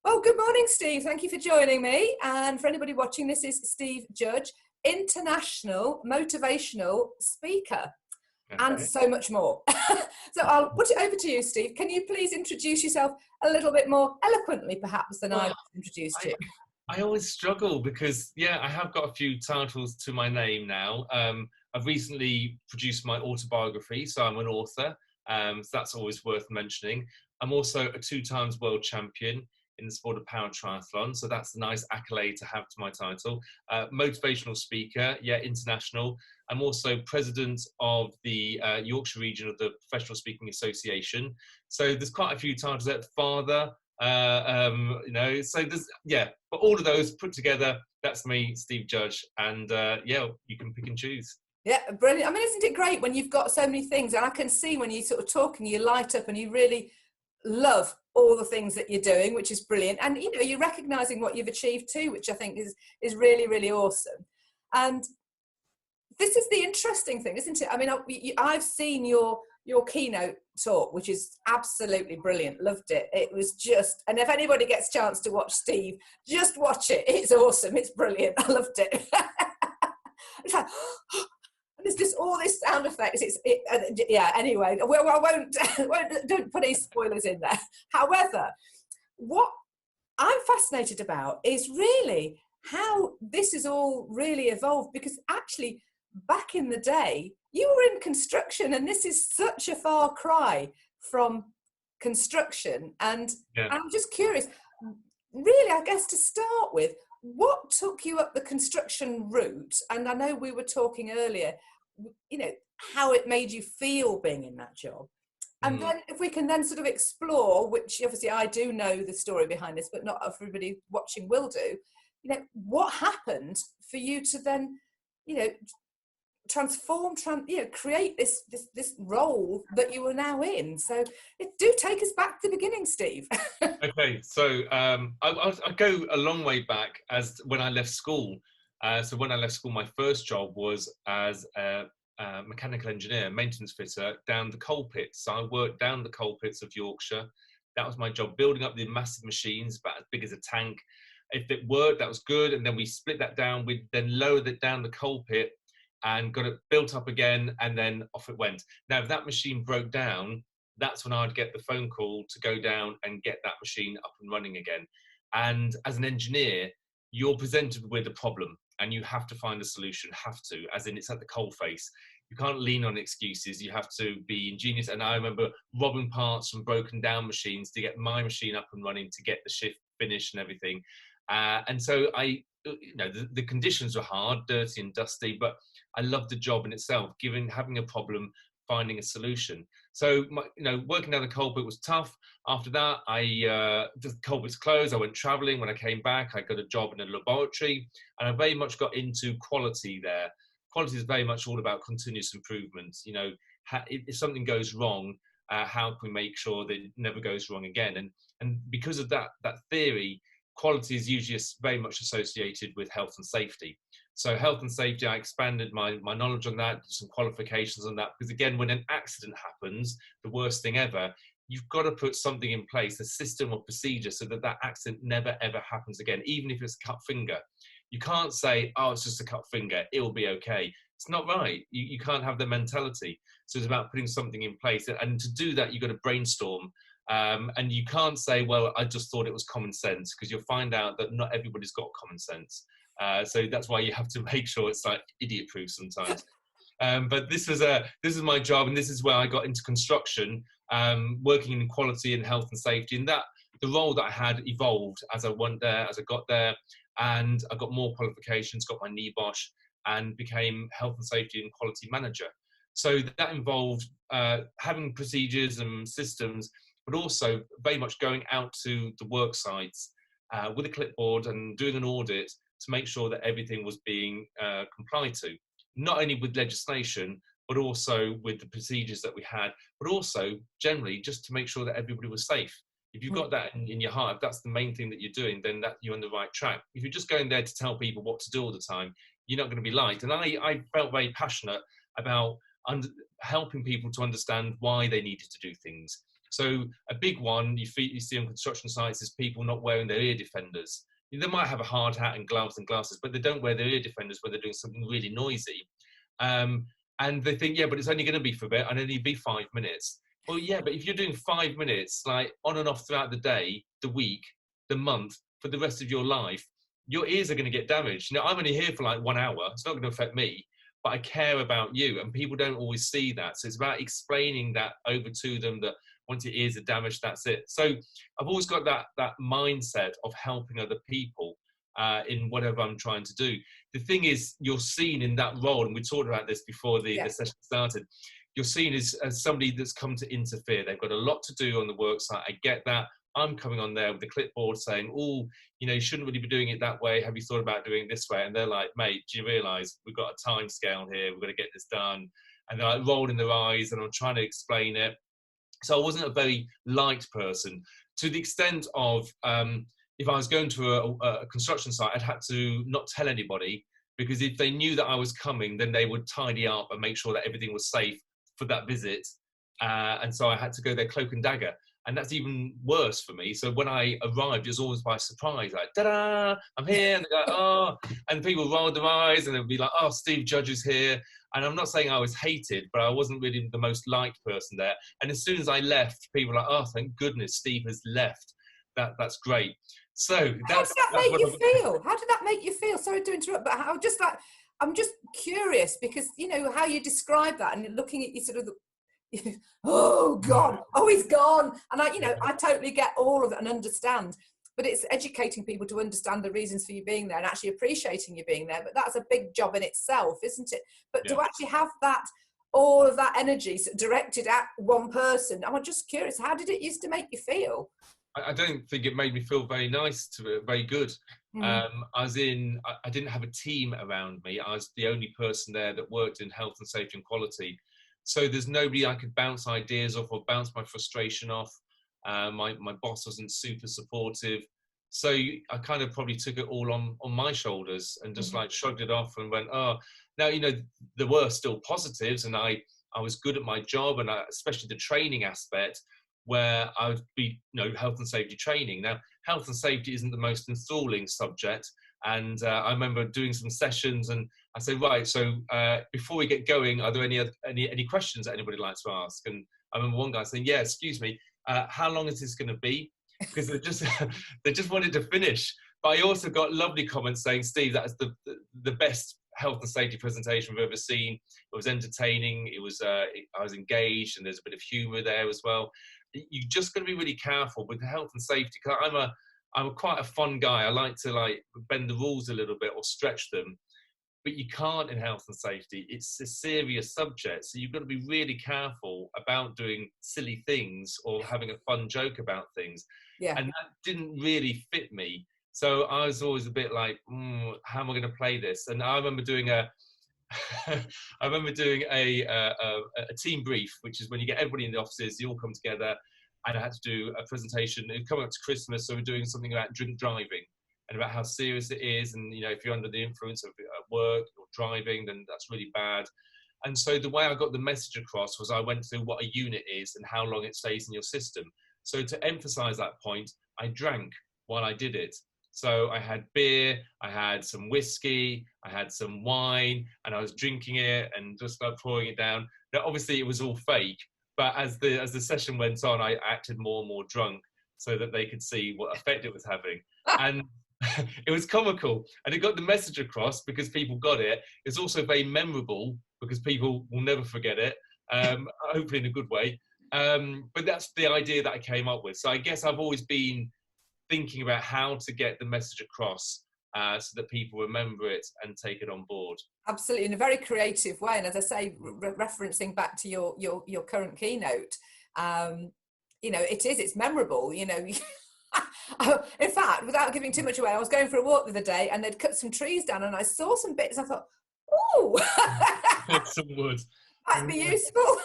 Well, good morning, Steve. Thank you for joining me. And for anybody watching, this is Steve Judge, international motivational speaker, and Okay. so much more. So I'll put it over to you, Steve. Can you please introduce yourself a little bit more eloquently, perhaps, than Well, I've introduced I, you? I always struggle because, I have got a few titles to my name now. I've recently produced my autobiography, so I'm an author. So that's always worth mentioning. I'm also a 2 times world champion in the sport of para-triathlon, so that's a nice accolade to have to my title. Motivational speaker, international. I'm also president of the Yorkshire region of the Professional Speaking Association. So there's quite a few titles there. Father, so there's, but all of those put together, that's me, Steve Judge, and you can pick and choose. Yeah, brilliant. I mean, isn't it great when you've got so many things? And I can see when you sort of talk and you light up and you really love all the things that you're doing, which is brilliant. And, you're recognizing what you've achieved too, which I think is really, really awesome. And this is the interesting thing, isn't it? I mean, I've seen your keynote talk, which is absolutely brilliant. Loved it. It was just, and if anybody gets a chance to watch Steve, just watch it. It's awesome. It's brilliant. I loved it. It's like, and there's just all this sound effects. Anyway, I won't don't put any spoilers in there. However, what I'm fascinated about is really how this has all really evolved, because actually back in the day you were in construction, and this is such a far cry from construction. And I'm just curious, really, I guess, to start with, what took you up the construction route? And I know we were talking earlier, how it made you feel being in that job. And then if we can then sort of explore, which obviously I do know the story behind this, but not everybody watching will do, what happened for you to then, transform, create this role that you are now in. So do take us back to the beginning, Steve. Okay, so I go a long way back as when I left school. So when I left school, my first job was as a mechanical engineer, maintenance fitter down the coal pits. So I worked down the coal pits of Yorkshire. That was my job, building up the massive machines, about as big as a tank. If it worked, that was good. And then we split that down. We then lowered it down the coal pit and got it built up again, and then off it went. Now, if that machine broke down, that's when I'd get the phone call to go down and get that machine up and running again. And as an engineer, you're presented with a problem and you have to find a solution, as in it's at the coal face. You can't lean on excuses, you have to be ingenious. And I remember robbing parts from broken down machines to get my machine up and running, to get the shift finished and everything. And so the conditions were hard, dirty and dusty, but I loved the job in itself, having a problem, finding a solution. So, working down the coal pit was tough. After that, the coal pit's closed. I went traveling. When I came back, I got a job in a laboratory, and I very much got into quality there. Quality is very much all about continuous improvement. If something goes wrong, how can we make sure that it never goes wrong again? And because of that theory, quality is usually very much associated with health and safety. So health and safety, I expanded my knowledge on that, some qualifications on that, because again, when an accident happens, the worst thing ever, you've got to put something in place, a system or procedure, so that accident never ever happens again, even if it's a cut finger. You can't say, oh, it's just a cut finger, it'll be okay. It's not right. You can't have the mentality. So it's about putting something in place. And to do that, you've got to brainstorm. And you can't say, well, I just thought it was common sense, because you'll find out that not everybody's got common sense. So that's why you have to make sure it's like idiot-proof sometimes. But this is my job, and this is where I got into construction, working in quality and health and safety. And that the role that I had evolved as I went there, as I got there, and I got more qualifications, got my NEBOSH, and became health and safety and quality manager. So that involved having procedures and systems, but also very much going out to the work sites with a clipboard and doing an audit to make sure that everything was being complied to, not only with legislation, but also with the procedures that we had, but also generally just to make sure that everybody was safe. If you've got that in your heart, if that's the main thing that you're doing, then that you're on the right track. If you're just going there to tell people what to do all the time, you're not going to be liked. And I felt very passionate about helping people to understand why they needed to do things. So a big one you see on construction sites is people not wearing their ear defenders. They might have a hard hat and gloves and glasses, but they don't wear their ear defenders when they're doing something really noisy. And they think, yeah, but it's only going to be for a bit, and only be 5 minutes. Well, yeah, but if you're doing 5 minutes, like on and off throughout the day, the week, the month, for the rest of your life, your ears are going to get damaged. I'm only here for like 1 hour. It's not going to affect me, but I care about you. And people don't always see that. So it's about explaining that over to them, that once your ears are damaged, that's it. So I've always got that mindset of helping other people in whatever I'm trying to do. The thing is, you're seen in that role, and we talked about this before the session started, you're seen as somebody that's come to interfere. They've got a lot to do on the work site. I get that. I'm coming on there with the clipboard saying, oh, you shouldn't really be doing it that way. Have you thought about doing it this way? And they're like, mate, do you realise we've got a time scale here? We've got to get this done. And they're like rolling their eyes, and I'm trying to explain it. So I wasn't a very liked person, to the extent of if I was going to a construction site, I'd had to not tell anybody, because if they knew that I was coming, then they would tidy up and make sure that everything was safe for that visit. And so I had to go there cloak and dagger. And that's even worse for me. So when I arrived, it was always by surprise, like, ta-da, I'm here. And they go, oh, and people rolled their eyes, and they'd be like, oh, Steve Judge is here. And I'm not saying I was hated, but I wasn't really the most liked person there. And as soon as I left, people were like, oh, thank goodness Steve has left. That's great. So how did that make you feel? How did that make you feel? Sorry to interrupt, but I'm just curious, because how you describe that, and looking at you sort of oh God, oh, he's gone. And I totally get all of it and understand, but it's educating people to understand the reasons for you being there and actually appreciating you being there. But that's a big job in itself, isn't it? But to actually have all of that energy directed at one person, I'm just curious, how did it used to make you feel? I don't think it made me feel very nice, very good. I didn't have a team around me. I was the only person there that worked in health and safety and quality. So there's nobody I could bounce ideas off or bounce my frustration off. My boss wasn't super supportive. So I kind of probably took it all on my shoulders and just like shrugged it off and went, oh, now, there were still positives, and I was good at my job, and especially the training aspect, where I would be, health and safety training. Now, health and safety isn't the most enthralling subject. And I remember doing some sessions, and I said, right, so before we get going, are there any questions that anybody likes to ask? And I remember one guy saying, yeah, excuse me, how long is this going to be? Because they just wanted to finish. But I also got lovely comments saying, Steve, that's the best health and safety presentation I've ever seen. It was entertaining. It was I was engaged, and there's a bit of humour there as well. You just got to be really careful with the health and safety, because I'm quite a fun guy. I like to bend the rules a little bit or stretch them, but you can't in health and safety. It's a serious subject, so you've got to be really careful about doing silly things or having a fun joke about things. Yeah. And that didn't really fit me. So I was always a bit like, how am I going to play this? And I remember doing a team brief, which is when you get everybody in the offices, you all come together, and I had to do a presentation. It was coming up to Christmas, so we're doing something about drink driving and about how serious it is. And, if you're under the influence of work or driving, then that's really bad. And so the way I got the message across was I went through what a unit is and how long it stays in your system. So to emphasize that point, I drank while I did it. So I had beer, I had some whiskey, I had some wine, and I was drinking it and just pouring it down. Now, obviously it was all fake, but as the session went on, I acted more and more drunk so that they could see what effect it was having. And it was comical, and it got the message across because people got it. It's also very memorable because people will never forget it, hopefully in a good way. But that's the idea that I came up with. So I guess I've always been thinking about how to get the message across so that people remember it and take it on board. Absolutely, in a very creative way. And as I say, referencing back to your current keynote, it's memorable, In fact, without giving too much away, I was going for a walk the other day, and they'd cut some trees down, and I saw some bits. I thought, ooh, some wood might be useful.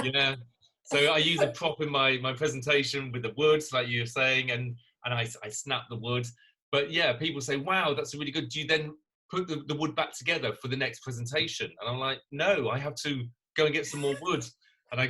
Yeah. So I use a prop in my presentation with the wood, like you were saying, and I snap the wood. But yeah, people say, wow, that's really good. Do you then put the wood back together for the next presentation? And I'm like, no, I have to go and get some more wood. And I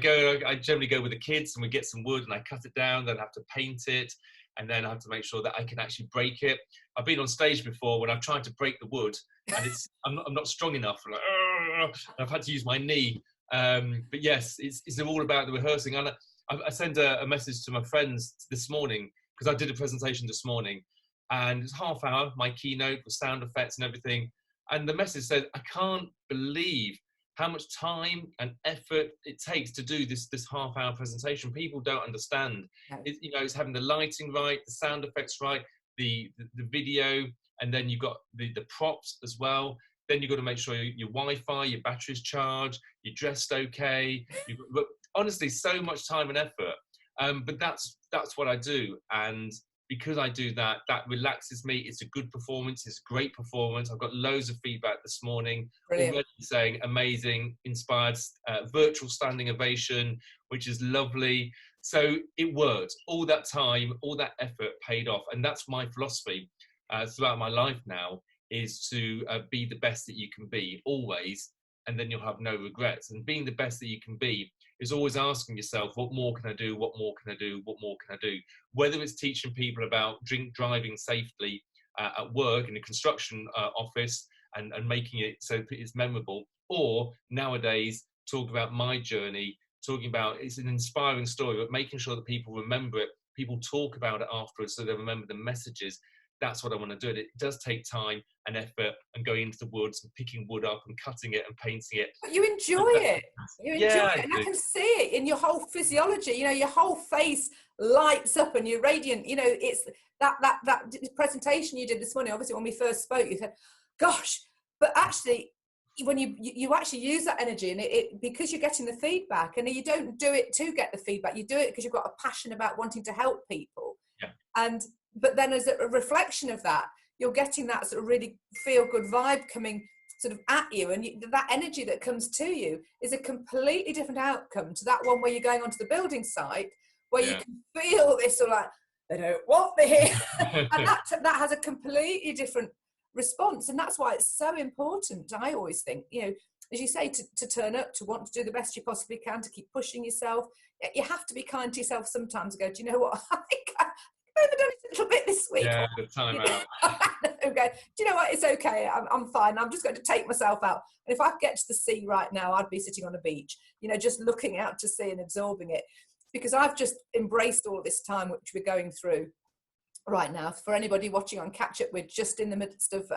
generally go with the kids, and we get some wood and I cut it down, then I have to paint it, and then I have to make sure that I can actually break it. I've been on stage before when I've tried to break the wood and I'm not strong enough. Like, I've had to use my knee. But yes, it's all about the rehearsing. And I sent a message to my friends this morning, because I did a presentation this morning, and it's half hour, my keynote with sound effects and everything. And the message said, I can't believe how much time and effort it takes to do this half-hour presentation. People don't understand. No. It's having the lighting right, the sound effects right, the video, and then you've got the props as well. Then you've got to make sure your Wi-Fi, your battery's charged, you're dressed okay. Honestly, so much time and effort. But that's what I do, and because I do that, that relaxes me. It's a good performance. It's a great performance. I've got loads of feedback this morning. Brilliant. Already saying amazing, inspired, virtual standing ovation, which is lovely. So it worked. All that time, all that effort paid off. And that's my philosophy throughout my life now, is to be the best that you can be always, and then you'll have no regrets. And being the best that you can be is always asking yourself, what more can I do? What more can I do? What more can I do? Whether it's teaching people about driving safely at work in a construction office and making it so it's memorable, or nowadays talk about my journey, talking about it's an inspiring story, but making sure that people remember it, people talk about it afterwards so they remember the messages. That's what I want to do. It does take time and effort, and going into the woods and picking wood up and cutting it and painting it. But you enjoy it. You enjoy it. And I can see it in your whole physiology. Your whole face lights up and you're radiant. It's that presentation you did this morning, obviously when we first spoke, you said, gosh, but actually when you actually use that energy, and it because you're getting the feedback, and you don't do it to get the feedback, you do it because you've got a passion about wanting to help people. Yeah. But then as a reflection of that, you're getting that sort of really feel-good vibe coming sort of at you, and that energy that comes to you is a completely different outcome to that one where you're going onto the building site, where you can feel this sort of like, they don't want me here. And that has a completely different response. And that's why it's so important, I always think, as you say, to turn up, to want to do the best you possibly can, to keep pushing yourself. You have to be kind to yourself sometimes and go, do you know what? I think I've overdone it a little bit this week. Yeah, the time out. Okay. Do you know what? It's okay. I'm fine. I'm just going to take myself out. And if I could get to the sea right now, I'd be sitting on a beach, just looking out to sea and absorbing it, because I've just embraced all this time which we're going through right now. For anybody watching on Catch Up, we're just in the midst of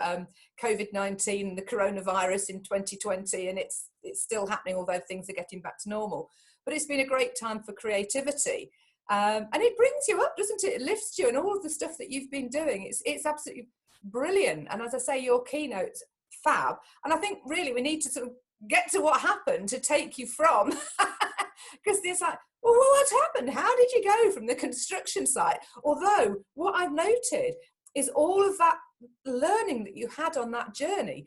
COVID-19, the coronavirus in 2020, and it's still happening, although things are getting back to normal. But it's been a great time for creativity. And it brings you up, doesn't it? It lifts you, and all of the stuff that you've been doing. It's absolutely brilliant. And as I say, your keynote's fab. And I think really we need to sort of get to what happened to take you from, because it's like, well, what happened? How did you go from the construction site? Although what I've noted is all of that learning that you had on that journey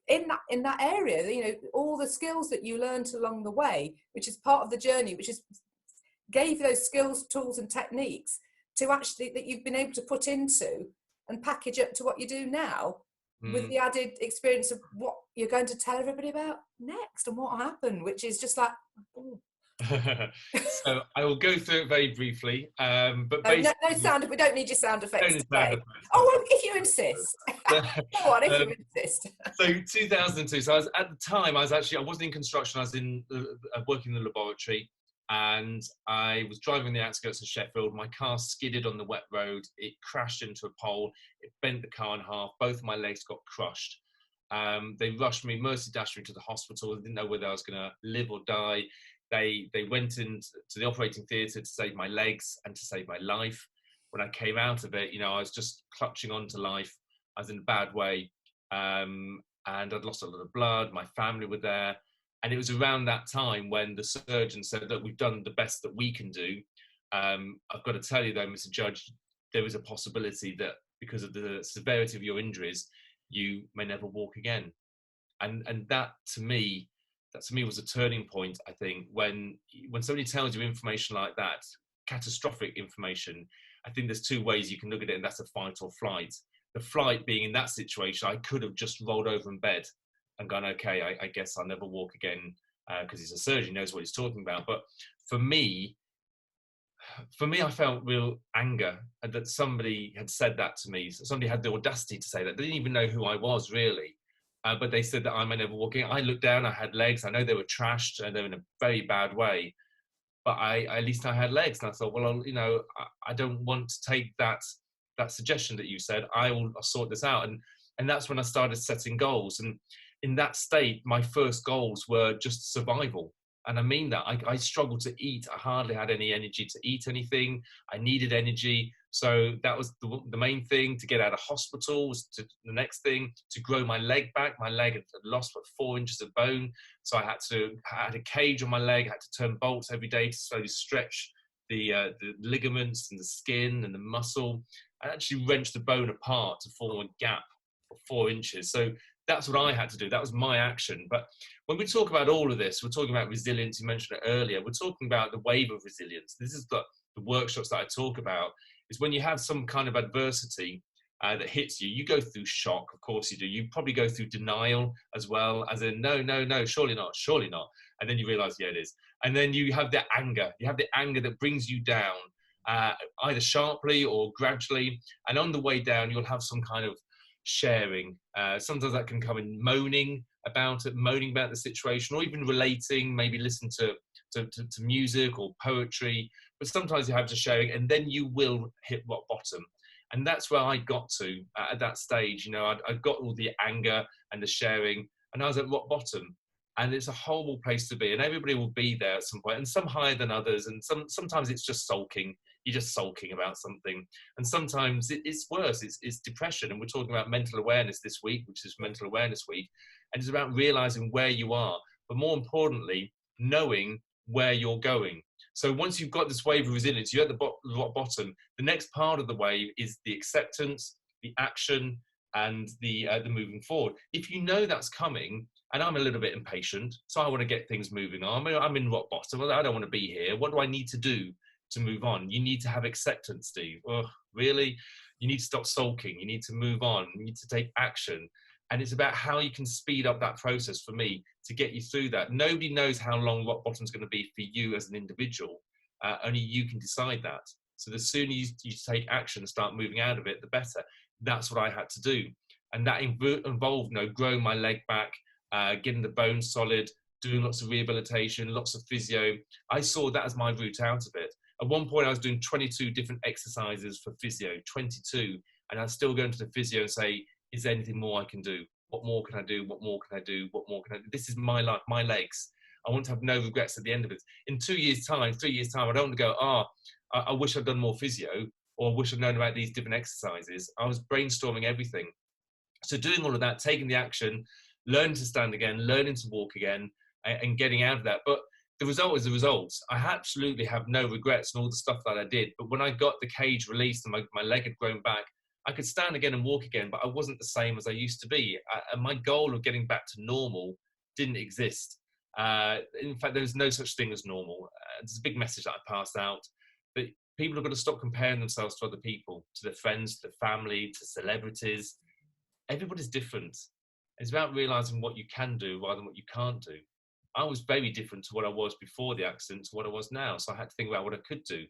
in that area, all the skills that you learned along the way, which is part of the journey, which is gave you those skills, tools and techniques to actually that you've been able to put into and package up to what you do now, with the added experience of what you're going to tell everybody about next and what happened, which is just like, oh. So I will go through it very briefly, but no sound. We don't need your sound effects today. Oh, well, if you insist. Go on, if you insist. So 2002. So at the time, I wasn't in construction. I was in working in the laboratory, and I was driving the outskirts of Sheffield. My car skidded on the wet road. It crashed into a pole. It bent the car in half. Both of my legs got crushed. They rushed me, mercy dashed me to the hospital. They didn't know whether I was going to live or die. They went into the operating theatre to save my legs and to save my life. When I came out of it, I was just clutching on to life. I was in a bad way, and I'd lost a lot of blood. My family were there. And it was around that time when the surgeon said, look, we've done the best that we can do. I've got to tell you though, Mr. Judge, there is a possibility that because of the severity of your injuries, you may never walk again. And that to me was a turning point, I think, when somebody tells you information like that, catastrophic information. I think there's two ways you can look at it, and that's a fight or flight. The flight being, in that situation, I could have just rolled over in bed and gone, okay, I guess I'll never walk again. because he's a surgeon, he knows what he's talking about. But for me, I felt real anger that somebody had said that to me. Somebody had the audacity to say that. They didn't even know who I was, really. But they said that I'm never walking. I looked down, I had legs. I know they were trashed and they were in a very bad way. But at least I had legs. And I thought, well, you know, I don't want to take that suggestion that you said. I'll sort this out. And that's when I started setting goals. And in that state, my first goals were just survival. And I mean that. I struggled to eat. I hardly had any energy to eat anything. I needed energy. So that was the main thing. To get out of hospital was the next thing. To grow my leg back. My leg had lost about 4 inches of bone. So I had a cage on my leg. I had to turn bolts every day to slowly stretch the ligaments and the skin and the muscle. I actually wrenched the bone apart to form a gap of 4 inches. So that's what I had to do. That was my action. But when we talk about all of this, we're talking about resilience. You mentioned it earlier. We're talking about the wave of resilience. This is the workshops that I talk about, is when you have some kind of adversity that hits you. You go through shock, of course you do. You probably go through denial as well, as in, no, surely not. And then you realize, yeah, it is. And then you have the anger. You have the anger that brings you down, either sharply or gradually. And on the way down, you'll have some kind of sharing. Sometimes that can come in moaning about the situation, or even relating, maybe listen to music or poetry. But sometimes you have to sharing, and then you will hit rock bottom. And that's where I got to at that stage. You know, I got all the anger and the sharing, and I was at rock bottom. And it's a horrible place to be, and everybody will be there at some point, and some higher than others, and sometimes it's just sulking. You're just sulking about something, and sometimes it's worse. It's depression, and we're talking about mental awareness this week, which is Mental Awareness Week, and it's about realizing where you are, but more importantly, knowing where you're going. So once you've got this wave of resilience, you're at the rock bottom. The next part of the wave is the acceptance, the action, and the moving forward. If you know that's coming, and I'm a little bit impatient, so I want to get things moving on. I'm in rock bottom. I don't want to be here. What do I need to do to move on? You need to have acceptance, Steve. Oh, really? You need to stop sulking. You need to move on. You need to take action. And it's about how you can speed up that process for me to get you through that. Nobody knows how long rock bottom is going to be for you as an individual. Only you can decide that. So the sooner you take action and start moving out of it, the better. That's what I had to do. And that involved, you know, growing my leg back, getting the bones solid, doing lots of rehabilitation, lots of physio. I saw that as my route out of it. At one point, I was doing 22 different exercises for physio, 22. And I'd still go into the physio and say, is there anything more I can do? What more can I do? What more can I do? What more can I do? This is my life, my legs. I want to have no regrets at the end of it. In 2 years' time, 3 years' time, I don't want to go, I wish I'd done more physio, or I wish I'd known about these different exercises. I was brainstorming everything. So doing all of that, taking the action, learning to stand again, learning to walk again, and getting out of that. But the result is the result. I absolutely have no regrets in all the stuff that I did. But when I got the cage released and my leg had grown back, I could stand again and walk again, but I wasn't the same as I used to be. And my goal of getting back to normal didn't exist. In fact, there's no such thing as normal. It's a big message that I passed out. But people have got to stop comparing themselves to other people, to their friends, to their family, to celebrities. Everybody's different. It's about realizing what you can do rather than what you can't do. I was very different to what I was before the accident to what I was now. So I had to think about what I could do.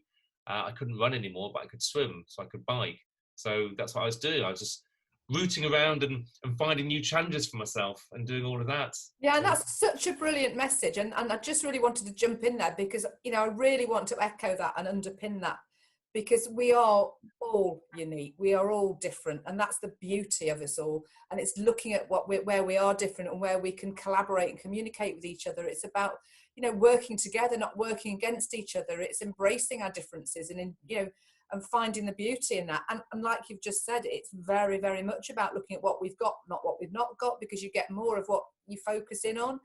I couldn't run anymore, but I could swim, so I could bike. So that's what I was doing. I was just rooting around and finding new challenges for myself and doing all of that. Yeah, and that's such a brilliant message. And I just really wanted to jump in there because, you know, I really want to echo that and underpin that, because we are all unique. We are all different. And that's the beauty of us all. And it's looking at where we are different and where we can collaborate and communicate with each other. It's about, you know, working together, not working against each other. It's embracing our differences and, you know, and finding the beauty in that. And like you've just said, it's very, very much about looking at what we've got, not what we've not got, because you get more of what you focus in on.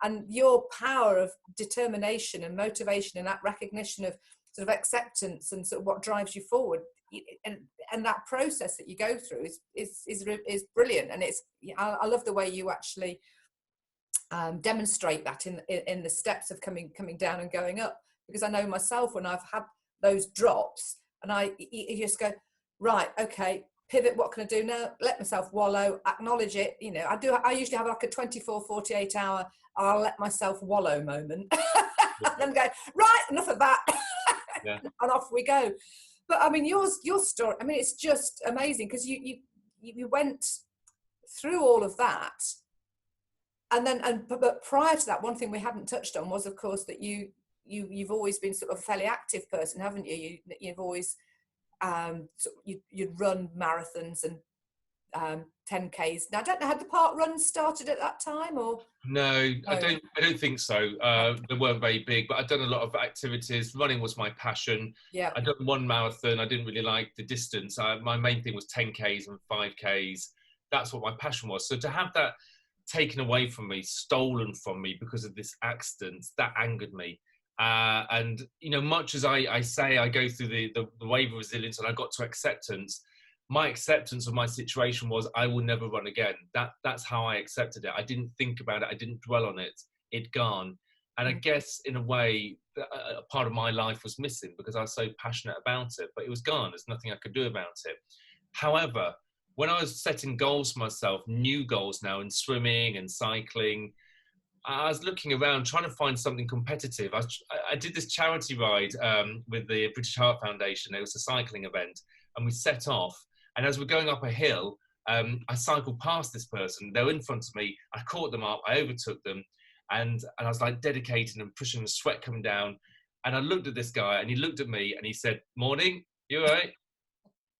And your power of determination and motivation and that recognition of sort of acceptance and sort of what drives you forward, and that process that you go through is brilliant. And I love the way you actually demonstrate that in the steps of coming down and going up, because I know myself when I've had those drops, and you just go, right, okay, pivot, what can I do now? Let myself wallow, acknowledge it. You know, I usually have like a 24, 48 hour, I'll let myself wallow moment. And then go, right, enough of that. Yeah. And off we go. But I mean, your story, I mean, it's just amazing because you went through all of that. And then, but prior to that, one thing we hadn't touched on was, of course, that you've always been sort of a fairly active person, haven't you? You've always, you'd run marathons and 10Ks. Now, I don't know, had the park run started at that time or? No, I don't think so. They weren't very big, but I'd done a lot of activities. Running was my passion. Yeah. I'd done one marathon. I didn't really like the distance. My main thing was 10Ks and 5Ks. That's what my passion was. So to have that taken away from me, stolen from me because of this accident, that angered me. And, you know, much as I say I go through the wave of resilience and I got to acceptance, my acceptance of my situation was I will never run again. That's how I accepted it. I didn't think about it. I didn't dwell on it. It'd gone. And I guess in a way, a part of my life was missing because I was so passionate about it, but it was gone. There's nothing I could do about it. However, when I was setting goals for myself, new goals now in swimming and cycling, I was looking around trying to find something competitive. I did this charity ride with the British Heart Foundation. It was a cycling event and we set off. And as we're going up a hill, I cycled past this person. They were in front of me. I caught them up. I overtook them. And I was like dedicating and pushing, the sweat coming down. And I looked at this guy and he looked at me and he said, "Morning, you all right?"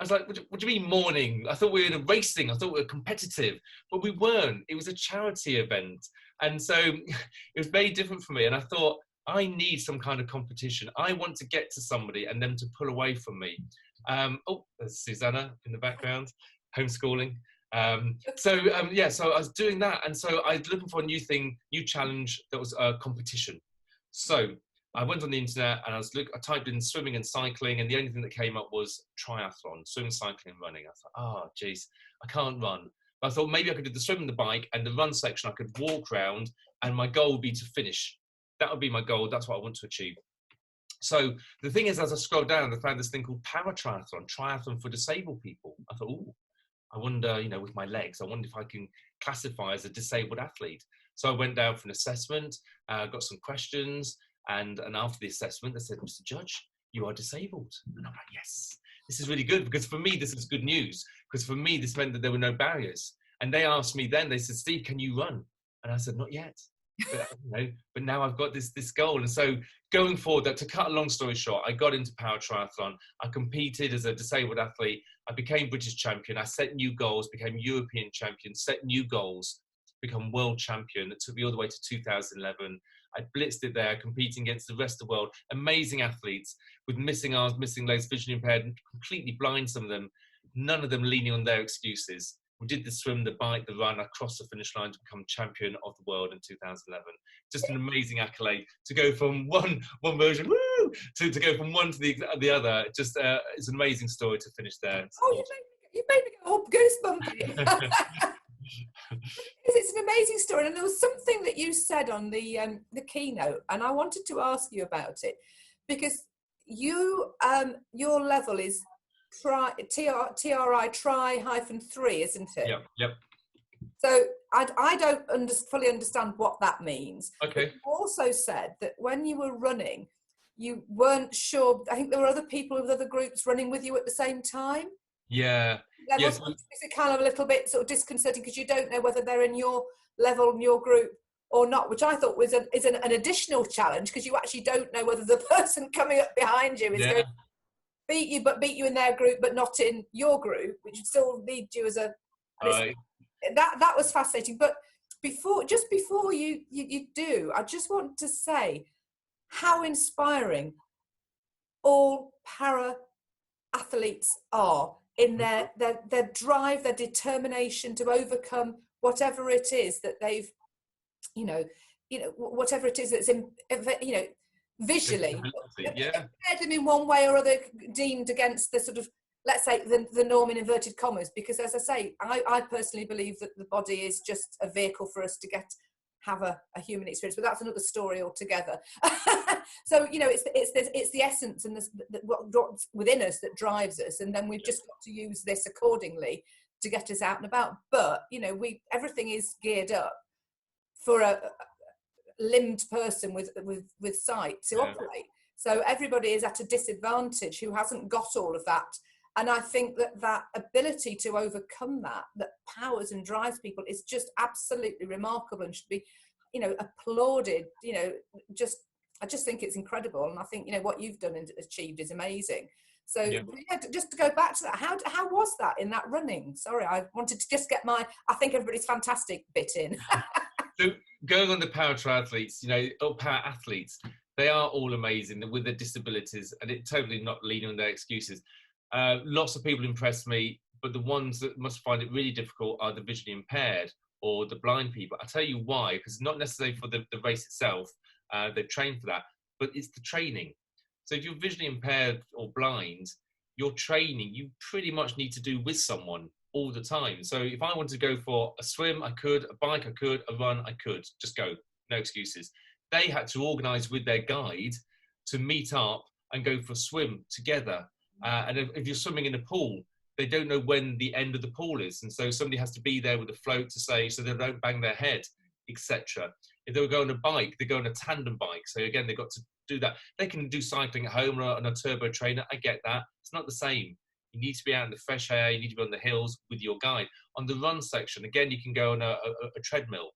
I was like, what do you mean morning? I thought we were in a racing. I thought we were competitive, but we weren't. It was a charity event. And so it was very different for me. And I thought, I need some kind of competition. I want to get to somebody and them to pull away from me. Oh, there's Susanna in the background, homeschooling. So I was doing that. And so I was looking for a new thing, new challenge that was a competition. So I went on the internet and I typed in swimming and cycling, and the only thing that came up was triathlon, swimming, cycling and running. I thought, oh, geez, I can't run. But I thought maybe I could do the swim and the bike, and the run section I could walk around, and my goal would be to finish. That would be my goal. That's what I want to achieve. So the thing is, as I scrolled down, I found this thing called para-triathlon, triathlon for disabled people. I thought, oh, I wonder, you know, with my legs, I wonder if I can classify as a disabled athlete. So I went down for an assessment, got some questions, and after the assessment, they said, "Mr. Judge, you are disabled." And I'm like, yes, this is really good, because for me, this is good news, because for me, this meant that there were no barriers. And they asked me then, they said, "Steve, can you run?" And I said, "Not yet." But now I've got this goal. And so going forward, to cut a long story short, I got into para-triathlon. I competed as a disabled athlete. I became British champion. I set new goals, became European champion, set new goals, become world champion. It took me all the way to 2011. I blitzed it there, competing against the rest of the world. Amazing athletes with missing arms, missing legs, visually impaired, completely blind, some of them, none of them leaning on their excuses. We did the swim, the bike, the run. I crossed the finish line to become champion of the world in 2011. Just an amazing accolade to go from one version, woo, to go from one to the other. Just it's an amazing story to finish there. Oh, you made me go all goosebumpy. It's an amazing story, and there was something that you said on the keynote, and I wanted to ask you about it, because you your level is tri-3, isn't it? Yep. So I don't fully understand what that means. Okay. You also said that when you were running, you weren't sure. I think there were other people with other groups running with you at the same time. Yeah. Yes. Is it kind of a little bit sort of disconcerting because you don't know whether they're in your level, in your group or not, which I thought was is an additional challenge, because you actually don't know whether the person coming up behind you is going to beat you in their group, but not in your group, which would still lead you as a... That was fascinating. But before you do, I just want to say how inspiring all para athletes are in their drive, their determination to overcome whatever it is that they've, whatever it is that's visually, them in one way or other, deemed against the sort of, let's say, the norm in inverted commas, because as I say, I personally believe that the body is just a vehicle for us to get have a human experience, but that's another story altogether. So, you know, it's the essence and what's within us that drives us, and then we've just got to use this accordingly to get us out and about. But, you know, everything is geared up for a limbed person with sight to operate. So everybody is at a disadvantage who hasn't got all of that. And I think that ability to overcome that powers and drives people is just absolutely remarkable and should be, you know, applauded. You know, I just think it's incredible. And I think, you know, what you've done and achieved is amazing. So yeah, just to go back to that, how was that in that running? Sorry, I wanted to just get I think everybody's fantastic bit in. So going on the para-triathletes, you know, or para-athletes, they are all amazing with their disabilities, and it totally not leaning on their excuses. Lots of people impress me, but the ones that must find it really difficult are the visually impaired or the blind people. I'll tell you why, because it's not necessarily for the race itself, they've trained for that, but it's the training. So if you're visually impaired or blind, your training, you pretty much need to do with someone all the time. So if I wanted to go for a swim, I could, a bike, I could, a run, I could, just go, no excuses. They had to organise with their guide to meet up and go for a swim together. And if you're swimming in a pool, they don't know when the end of the pool is. And so somebody has to be there with a float to say, so they don't bang their head, etc. If they were going on a bike, they go on a tandem bike. So again, they've got to do that. They can do cycling at home or on a turbo trainer. I get that. It's not the same. You need to be out in the fresh air. You need to be on the hills with your guide. On the run section, again, you can go on a treadmill.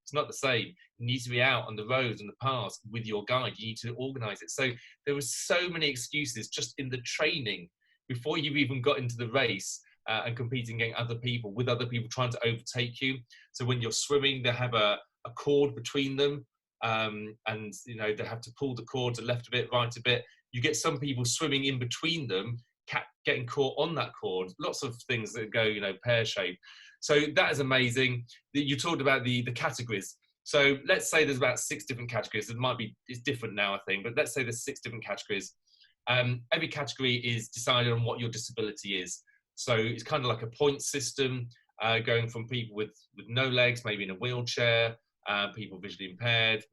It's not the same. You need to be out on the roads and the paths with your guide. You need to organise it. So there were so many excuses just in the training before you even got into the race and competing against other people, with other people trying to overtake you. So when you're swimming, they have a cord between them, and you know, they have to pull the cord to left a bit, right a bit. You get some people swimming in between them, getting caught on that cord. Lots of things that go, you know, pear-shaped. So that is amazing. You talked about the categories. So let's say there's about 6 different categories. It's different now, I think, but let's say there's 6 different categories. Every category is decided on what your disability is. So it's kind of like a point system, going from people with no legs, maybe in a wheelchair, people visually impaired.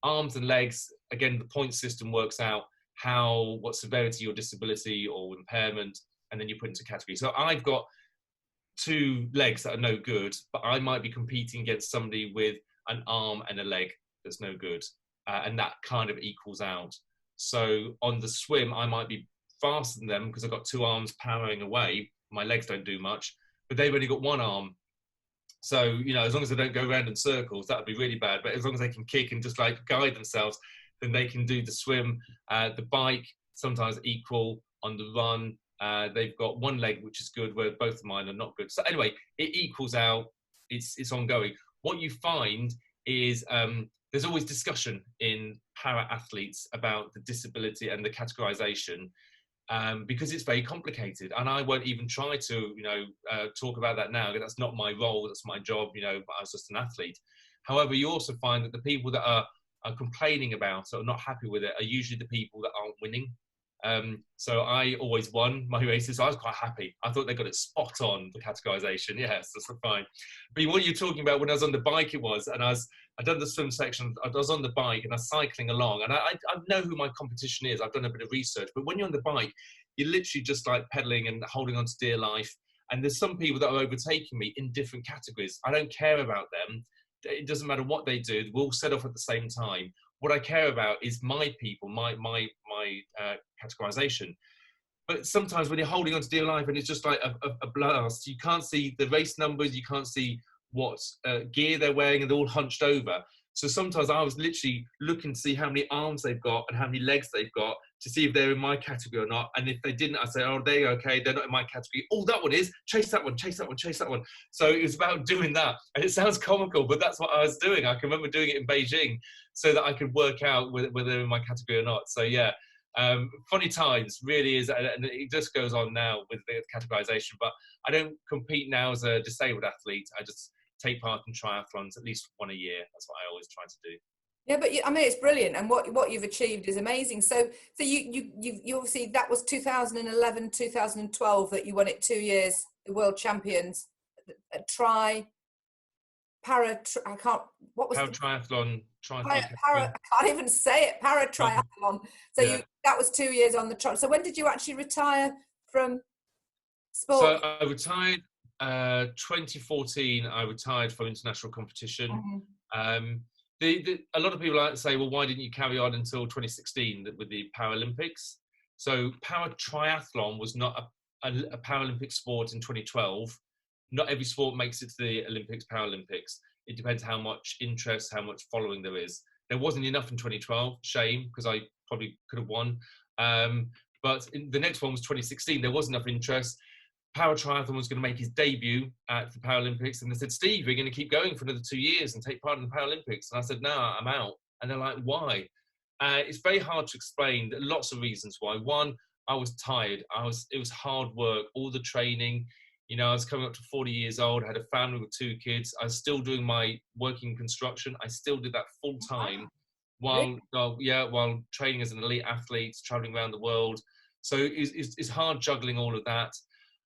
Arms and legs, again, the point system works out what severity your disability or impairment, and then you put into category. So I've got 2 legs that are no good, but I might be competing against somebody with an arm and a leg that's no good, and that kind of equals out. So on the swim, I might be faster than them because I've got 2 arms powering away. My legs don't do much, but they've only got 1 arm. So, you know, as long as they don't go around in circles, that would be really bad. But as long as they can kick and just like guide themselves, then they can do the swim. The bike, sometimes equal. On the run, they've got 1 leg, which is good, where both of mine are not good. So anyway, it equals out. It's ongoing. What you find is there's always discussion in para-athletes about the disability and the categorization, because it's very complicated. And I won't even try to, you know, talk about that now, because that's not my role, that's my job, you know, I was just an athlete. However, you also find that the people that are complaining about it or not happy with it are usually the people that aren't winning. So I always won my races, so I was quite happy. I thought they got it spot on, the categorization. Yes, that's fine. But what you're talking about, when I was on the bike, I'd done the swim section, I was on the bike and I was cycling along, and I know who my competition is. I've done a bit of research, but when you're on the bike, you're literally just like pedaling and holding on to dear life. And there's some people that are overtaking me in different categories. I don't care about them. It doesn't matter what they do. We'll all set off at the same time. What I care about is my people, my categorization. But sometimes when you're holding on to dear life and it's just like a blast, you can't see the race numbers, you can't see what gear they're wearing, and they're all hunched over. So sometimes I was literally looking to see how many arms they've got and how many legs they've got to see if they're in my category or not. And if they didn't, I'd say, oh, they're okay, they're not in my category. Oh, that one is, chase that one, chase that one, chase that one. So it was about doing that. And it sounds comical, but that's what I was doing. I can remember doing it in Beijing so that I could work out whether they're in my category or not. So yeah, funny times, really is. And it just goes on now with the categorization. But I don't compete now as a disabled athlete. I just take part in triathlons at least 1 a year. That's what I always try to do. Yeah, but I mean, it's brilliant, and what you've achieved is amazing. So you obviously, that was 2011, 2012 that you won it 2 years, the world champions. I can't, what was the Para-triathlon, I triathlon. can't even say it, para-triathlon. So Yeah. that was 2 years on the trot. So when did you actually retire from So sport? I retired 2014. I retired from international competition. Mhm. Um, a lot of people like to say, well, why didn't you carry on until 2016 with the Paralympics? So para-triathlon was not a Paralympic sport in 2012. Not every sport makes it to the Olympics, Paralympics. It depends how much interest, how much following there is. There wasn't enough in 2012, shame, because I probably could have won. But the next one was 2016. There was enough interest. Para-triathlon was going to make his debut at the Paralympics, and they said, Steve, you're going to keep going for another 2 years and take part in the Paralympics. And I said, no, I'm out. And they're like, why? It's very hard to explain. Lots of reasons why. One, I was tired. It was hard work, all the training. You know, I was coming up to 40 years old, had a family with 2 kids. I was still doing my working construction. I still did that full time Really? while training as an elite athlete, traveling around the world. So it's hard juggling all of that.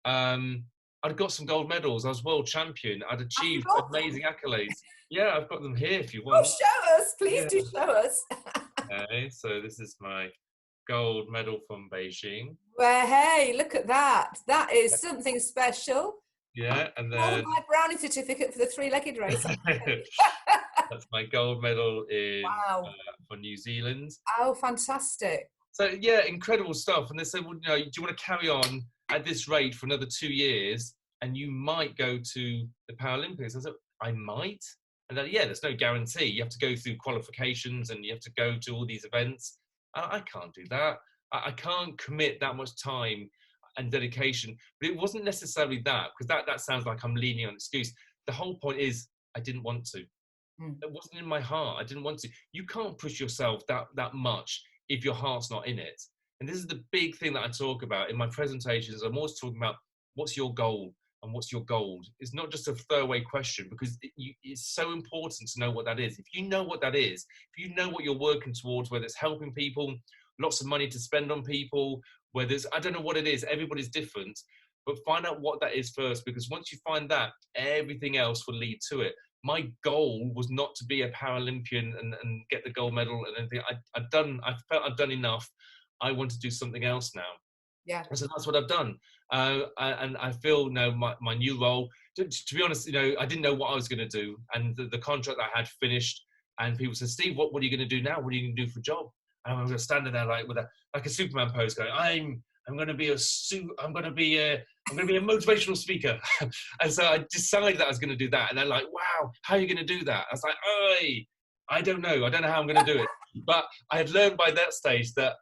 I'd got some gold medals. I was world champion. I'd Have you achieved got them? amazing accolades. Yeah, I've got them here if you Oh, want. show us, please Yeah. do show us. Okay, so this is my gold medal from Beijing. Well, hey, look at that. That is something special. Yeah, and More than then my brownie certificate for the 3-legged race. that's my gold medal Wow. for New Zealand. Oh, fantastic. So yeah, incredible stuff. And they said, well, you know, do you want to carry on at this rate for another 2 years, and you might go to the Paralympics? I said, I might. And then, yeah, there's no guarantee. You have to go through qualifications and you have to go to all these events. I can't do that. I can't commit that much time and dedication. But it wasn't necessarily that, because that sounds like I'm leaning on an excuse. The whole point is I didn't want to. It wasn't in my heart. I didn't want to. You can't push yourself that much if your heart's not in it. And this is the big thing that I talk about in my presentations. I'm always talking about what's your goal and what's your goal. It's not just a throwaway question, because it's so important to know what that is. If you know what that is, if you know what you're working towards, whether it's helping people, lots of money to spend on people, whether it's, I don't know what it is, everybody's different, but find out what that is first, because once you find that, everything else will lead to it. My goal was not to be a Paralympian and get the gold medal and everything. I felt I'd done enough. I want to do something else now. Yeah. So that's what I've done. And I feel now my new role, to be honest, you know, I didn't know what I was going to do. And the contract I had finished, and people said, Steve, what are you going to do now? What are you going to do for a job? And I was standing there like with a Superman pose going, I'm going to be a motivational speaker. And so I decided that I was going to do that. And they're like, wow, how are you going to do that? I was like, I don't know. I don't know how I'm going to do it. But I had learned by that stage that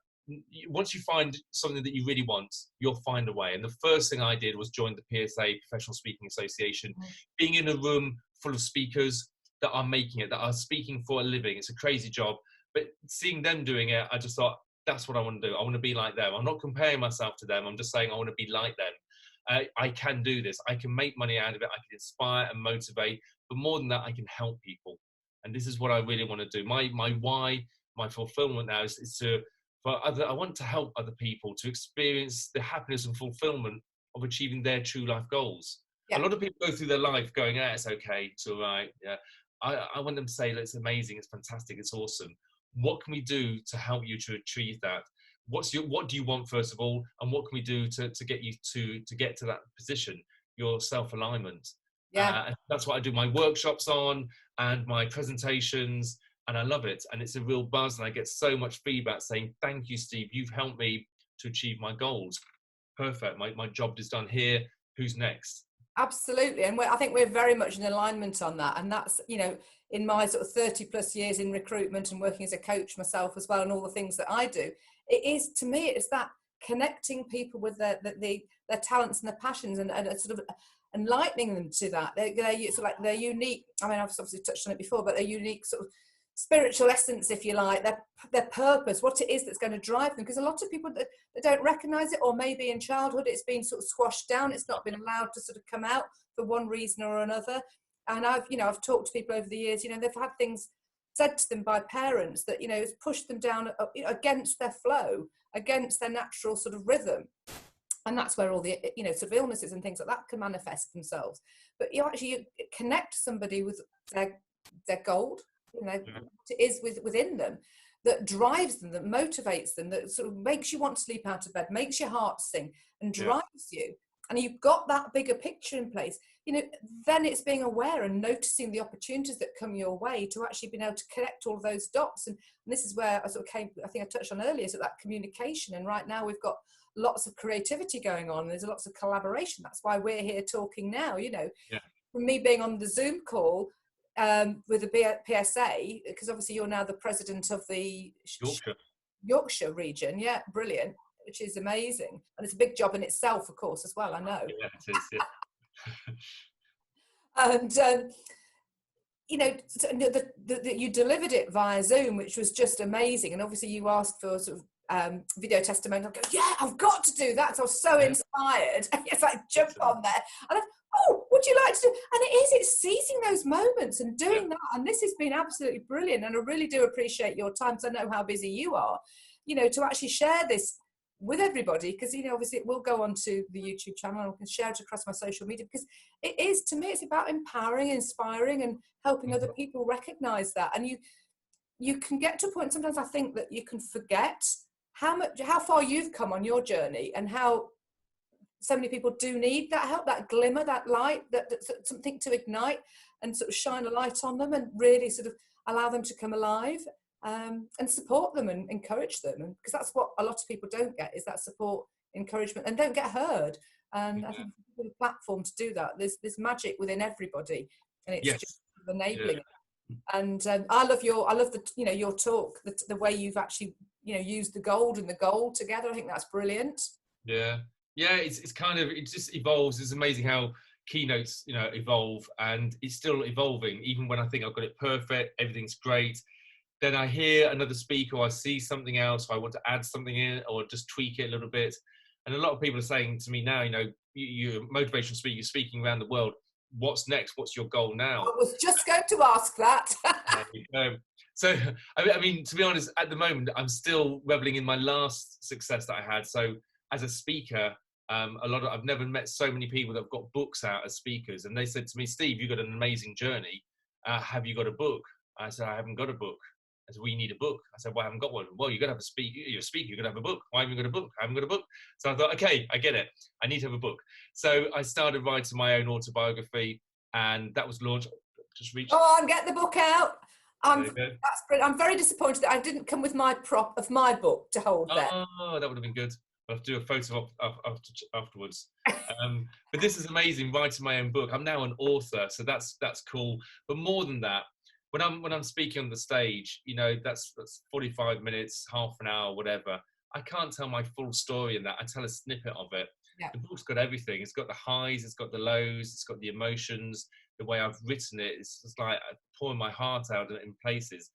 once you find something that you really want, you'll find a way. And the first thing I did was join the PSA, Professional Speaking Association, being in a room full of speakers that are making it, that are speaking for a living. It's a crazy job. But seeing them doing it, I just thought, that's what I want to do. I want to be like them. I'm not comparing myself to them. I'm just saying I want to be like them. I can do this. I can make money out of it. I can inspire and motivate. But more than that, I can help people. And this is what I really want to do. My why, my fulfillment now is to, I want to help other people to experience the happiness and fulfillment of achieving their true life goals. Yeah. A lot of people go through their life going, it's okay, it's all right. Yeah. I want them to say, it's amazing, it's fantastic, it's awesome. What can we do to help you to achieve that? What do you want, first of all, and what can we do to get you to get to that position, your self-alignment? Yeah. And that's what I do my workshops on and my presentations, and I love it. And it's a real buzz, and I get so much feedback saying, thank you, Steve, you've helped me to achieve my goals. Perfect, my job is done here. Who's next? Absolutely. And I think we're very much in alignment on that. And that's, you know, in my sort of 30 plus years in recruitment and working as a coach myself as well, and all the things that I do, it is, to me, it's that connecting people with their talents and their passions, and sort of enlightening them to that. They're sort of like their unique, I mean, I've obviously touched on it before, but their unique sort of spiritual essence, if you like, their purpose, what it is that's going to drive them. Because a lot of people that don't recognize it, or maybe in childhood it's been sort of squashed down, it's not been allowed to sort of come out for one reason or another. And I've talked to people over the years, you know, they've had things said to them by parents that, you know, has pushed them down against their flow, against their natural sort of rhythm. And that's where all the, you know, sort of illnesses and things like that can manifest themselves. But you connect somebody with their gold, you know, it is within them, that drives them, that motivates them, that sort of makes you want to leap out of bed, makes your heart sing, and drives you. And you've got that bigger picture in place, you know, then it's being aware and noticing the opportunities that come your way to actually being able to connect all those dots. And this is where I sort of came, I think I touched on earlier, so that communication. And right now we've got lots of creativity going on. There's lots of collaboration. That's why we're here talking now, you know. From me being on the Zoom call with the PSA, because obviously you're now the president of the Yorkshire region. Yeah, brilliant, which is amazing. And it's a big job in itself, of course, as well, I know. Yeah, it is, yeah. And, you know, you delivered it via Zoom, which was just amazing. And obviously you asked for sort of video testimonial. I go, yeah, I've got to do that. So I was so inspired. It's like, jump on there. And oh, would you like to do? And it's seizing those moments and doing that. And this has been absolutely brilliant. And I really do appreciate your time, because I know how busy you are, you know, to actually share this with everybody, because, you know, obviously it will go onto the YouTube channel, and I can share it across my social media, because it is, to me, it's about empowering, inspiring, and helping other people recognize that. And you can get to a point, sometimes I think, that you can forget how far you've come on your journey, and how so many people do need that help, that glimmer, that light, that something to ignite and sort of shine a light on them, and really sort of allow them to come alive, and support them and encourage them. And because that's what a lot of people don't get, is that support, encouragement, and don't get heard. And I think there's a platform to do that. There's magic within everybody, and it's just enabling it. And I love the, you know, your talk, the way you've actually, you know, used the gold and the gold together. I think that's brilliant. It's kind of, it just evolves. It's amazing how keynotes, you know, evolve, and it's still evolving. Even when I think I've got it perfect, everything's great, then I hear another speaker, or I see something else, or I want to add something in, or just tweak it a little bit. And a lot of people are saying to me now, you know, you're a motivational speaker, you're speaking around the world. What's next? What's your goal now? I was just going to ask that. So, I mean, to be honest, at the moment, I'm still reveling in my last success that I had. So as a speaker, I've never met so many people that have got books out as speakers. And they said to me, Steve, you've got an amazing journey. Have you got a book? I said, I haven't got a book. I said, well, you need a book. I said, well, I haven't got one. Well, you've got to have a speaker. You're a speaker. You've got to have a book. Why haven't you got a book? I haven't got a book. So I thought, okay, I get it. I need to have a book. So I started writing my own autobiography, and that was launched. Just reached. Oh, I'm getting the book out. That's brilliant. I'm very disappointed that I didn't come with my prop of my book to hold there. Oh, that would have been good. I'll have to do a photo afterwards. But this is amazing, writing my own book. I'm now an author, so that's cool. But more than that, when I'm speaking on the stage, you know, that's 45 minutes, half an hour, whatever. I can't tell my full story in that. I tell a snippet of it. Yeah. The book's got everything. It's got the highs, it's got the lows, it's got the emotions, the way I've written it. It's just like pouring my heart out in places.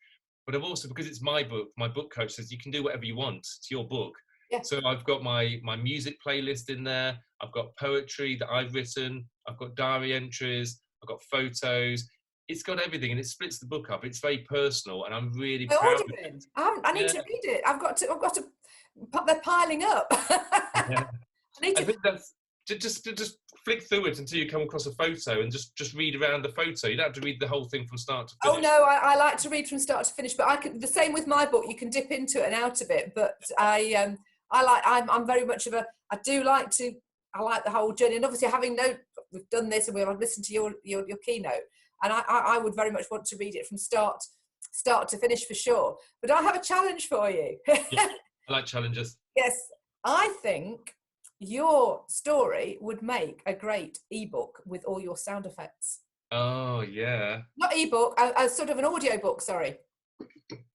But I've also, because it's my book coach says you can do whatever you want to your book. Yeah. So I've got my music playlist in there. I've got poetry that I've written. I've got diary entries. I've got photos. It's got everything, and it splits the book up. It's very personal, and I'm really proud of it. I need to read it. I've got to. They're piling up. I think that's just flick through it until you come across a photo, and just read around the photo. You don't have to read the whole thing from start to finish. Oh no, I like to read from start to finish, but I can. The same with my book. You can dip into it and out of it, but I'm very much of a. I like the whole journey, and obviously we've done this, and we've listened to your keynote. And I would very much want to read it from start to finish for sure. But I have a challenge for you. Yeah, I like challenges. Yes, I think your story would make a great ebook with all your sound effects. Oh, yeah. Not ebook, a sort of an audio book, sorry.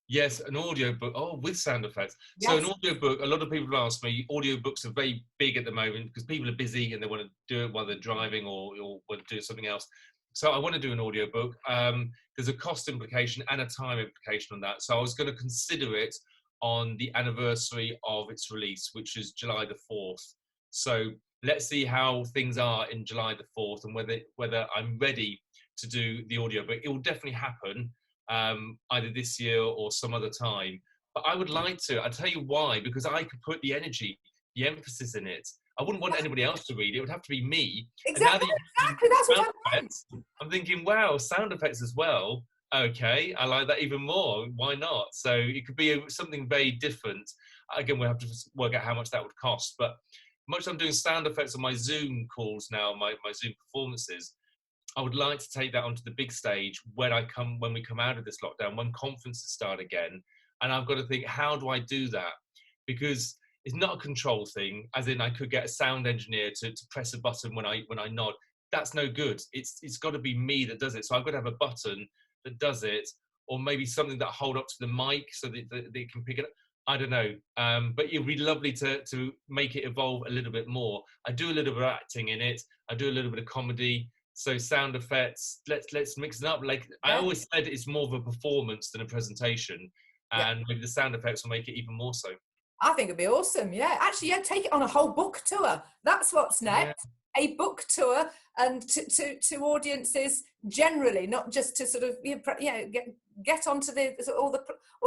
Yes, an audio book. Oh, with sound effects. Yes. So an audio book, a lot of people ask me, audio books are very big at the moment because people are busy and they want to do it while they're driving or want to do something else. So I want to do an audio book. There's a cost implication and a time implication on that. So I was going to consider it on the anniversary of its release, which is July the 4th. So let's see how things are in July the 4th and whether I'm ready to do the audio book. It will definitely happen either this year or some other time. But I would like to. I'll tell you why, because I could put the energy, the emphasis in it. I wouldn't want anybody else to read it. It would have to be me. Exactly, And exactly. That's what sound I meant. effects, I'm thinking, wow, sound effects as well. Okay, I like that even more. Why not? So it could be something very different. Again, we'll have to work out how much that would cost. But much as I'm doing sound effects on my Zoom calls now, my Zoom performances, I would like to take that onto the big stage when we come out of this lockdown, when conferences start again. And I've got to think, how do I do that? Because it's not a control thing, as in I could get a sound engineer to press a button when I nod. That's no good. It's got to be me that does it. So I've got to have a button that does it, or maybe something that hold up to the mic so that they can pick it up. I don't know, but it'd be lovely to make it evolve a little bit more. I do a little bit of acting in it. I do a little bit of comedy. So sound effects, let's mix it up. Like I always said, it's more of a performance than a presentation, and maybe the sound effects will make it even more so. I think it'd be awesome. Yeah, actually, yeah, take it on a whole book tour. That's what's next. Yeah. A book tour, and to audiences generally, not just to sort of get onto all the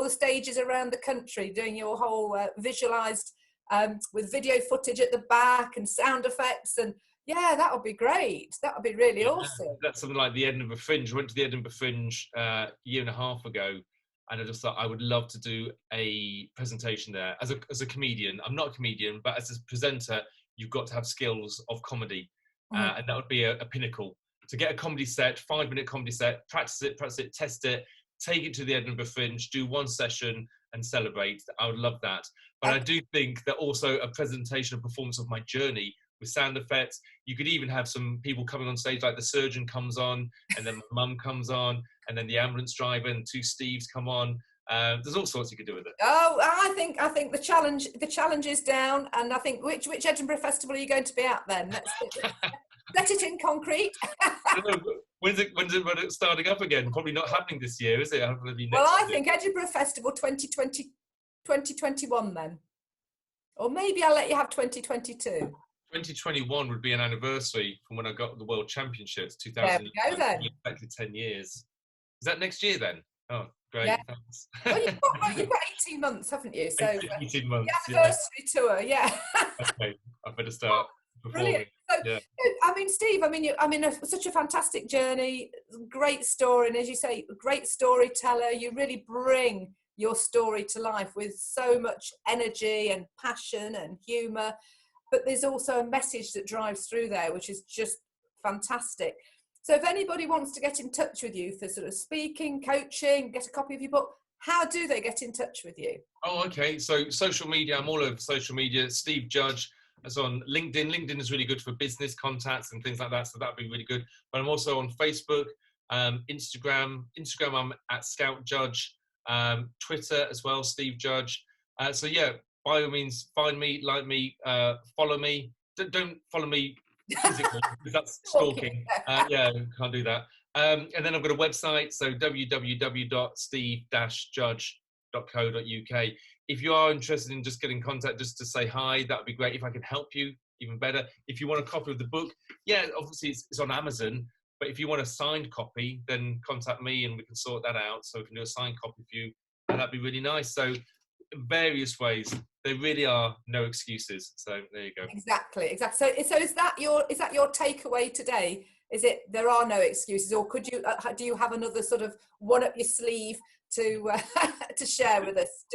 stages around the country, doing your whole visualized with video footage at the back and sound effects, and yeah, that would be great. That would be really awesome. That's something like the Edinburgh Fringe. I went to the Edinburgh Fringe a year and a half ago, and I just thought I would love to do a presentation there as a comedian. I'm not a comedian, but as a presenter, you've got to have skills of comedy, and that would be a pinnacle. To get a comedy set, 5-minute comedy set, practice it, test it, take it to the Edinburgh Fringe, do one session and celebrate. I would love that. But I do think that also a presentation, a performance of my journey with sound effects. You could even have some people coming on stage, like the surgeon comes on, and then my mum comes on, and then the ambulance driver and 2 Steves come on. There's all sorts you could do with it. Oh, I think the challenge is down, and I think which Edinburgh Festival are you going to be at then? Set it in concrete. When's it starting up again? Probably not happening this year, is it? Well, I think Edinburgh Festival 2021 then, or maybe I'll let you have 2022. 2021 would be an anniversary from when I got the World Championships. 2000. There we go then. Exactly 10 years. Is that next year then? Oh, great. Yeah. Thanks. Well, you've got 18 months, haven't you? So 18 months. The anniversary tour, yeah. Okay, I better start performing. Brilliant. So, yeah. I mean, Steve, such a fantastic journey, great story, and as you say, great storyteller. You really bring your story to life with so much energy and passion and humour. But there's also a message that drives through there, which is just fantastic. So if anybody wants to get in touch with you for sort of speaking, coaching, get a copy of your book, how do they get in touch with you? Oh, okay. So social media, I'm all over social media. Steve Judge is on LinkedIn. LinkedIn is really good for business contacts and things like that. So that'd be really good. But I'm also on Facebook, Instagram. I'm at Scout Judge, Twitter as well, Steve Judge. So yeah, by all means, find me, like me, follow me. Don't follow me physically, because that's stalking. Yeah, can't do that. And then I've got a website, so www.steve-judge.co.uk. If you are interested in just getting in contact, just to say hi, that would be great. If I can help you, even better. If you want a copy of the book, yeah, obviously it's on Amazon. But if you want a signed copy, then contact me and we can sort that out. So we can do a signed copy for you, and that'd be really nice. So various ways. There really are no excuses. So there you go. Exactly. So is that your takeaway today? Is it there are no excuses, or do you have another sort of one up your sleeve to to share with us?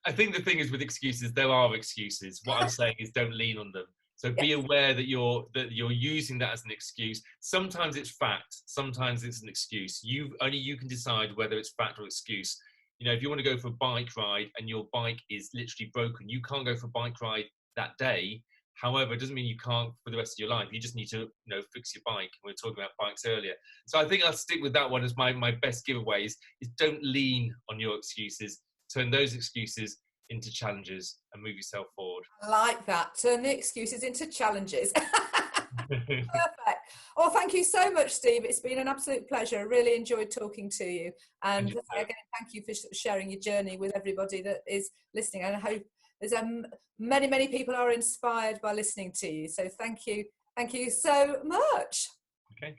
I think the thing is with excuses, there are excuses. What I'm saying is don't lean on them. So be aware that you're using that as an excuse. Sometimes it's fact. Sometimes it's an excuse. Only you can decide whether it's fact or excuse. You know, if you want to go for a bike ride and your bike is literally broken, you can't go for a bike ride that day. However, it doesn't mean you can't for the rest of your life. You just need to, fix your bike. We were talking about bikes earlier. So I think I'll stick with that one as my best giveaways is don't lean on your excuses. Turn those excuses into challenges and move yourself forward. I like that. Turn the excuses into challenges. Perfect. Well, thank you so much, Steve. It's been an absolute pleasure. I really enjoyed talking to you. And again, thank you for sharing your journey with everybody that is listening. And I hope there's many people are inspired by listening to you. So thank you so much. Okay.